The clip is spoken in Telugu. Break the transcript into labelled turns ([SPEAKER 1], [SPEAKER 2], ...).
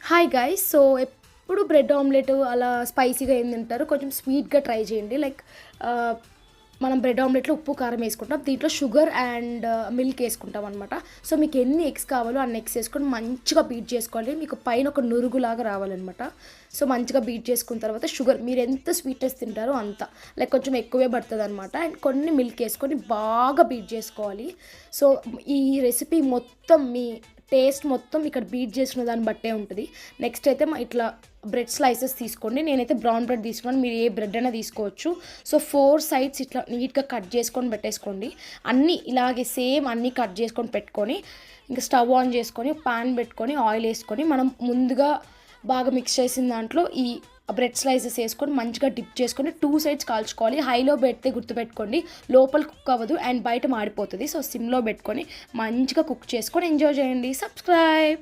[SPEAKER 1] Hi guys. సో ఎప్పుడు బ్రెడ్ ఆమ్లెట్ అలా స్పైసీగా ఏం తింటారు, కొంచెం స్వీట్గా ట్రై చేయండి. లైక్ మనం బ్రెడ్ ఆమ్లెట్లో ఉప్పు కారం వేసుకుంటాం, దీంట్లో షుగర్ అండ్ మిల్క్ వేసుకుంటాం అనమాట. సో మీకు ఎన్ని ఎగ్స్ కావాలో అన్ని ఎగ్స్ వేసుకొని మంచిగా బీట్ చేసుకోవాలి. మీకు పైన ఒక నురుగులాగా రావాలన్నమాట. సో మంచిగా బీట్ చేసుకున్న తర్వాత షుగర్ మీరు ఎంత స్వీట్నెస్ తింటారో అంత, లైక్ కొంచెం ఎక్కువే పడుతుంది అనమాట. అండ్ కొన్ని మిల్క్ వేసుకొని బాగా బీట్ చేసుకోవాలి. సో ఈ రెసిపీ మొత్తం మీ టేస్ట్ మొత్తం ఇక్కడ బీట్ చేసిన దాన్ని బట్టే ఉంటుంది. నెక్స్ట్ అయితే ఇట్లా బ్రెడ్ స్లైసెస్ తీసుకోండి. నేనైతే బ్రౌన్ బ్రెడ్ తీసుకున్నాను, మీరు ఏ బ్రెడ్ అయినా తీసుకోవచ్చు. సో 4 సైడ్స్ ఇట్లా నీట్గా కట్ చేసుకొని పెట్టేసుకోండి. అన్నీ ఇలాగే సేమ్ అన్నీ కట్ చేసుకొని పెట్టుకొని ఇంకా స్టవ్ ఆన్ చేసుకొని పాన్ పెట్టుకొని ఆయిల్ వేసుకొని మనం ముందుగా బాగా మిక్స్ చేసిన దాంట్లో ఈ బ్రెడ్ స్లైసెస్ వేసుకొని మంచిగా డిప్ చేసుకొని 2 సైడ్స్ కాల్చుకోవాలి. హైలో పెడితే గుర్తుపెట్టుకోండి లోపల కుక్ అవ్వదు అండ్ బయట మాడిపోతుంది. సో సిమ్లో పెట్టుకొని మంచిగా కుక్ చేసుకొని ఎంజాయ్ చేయండి. సబ్స్క్రైబ్.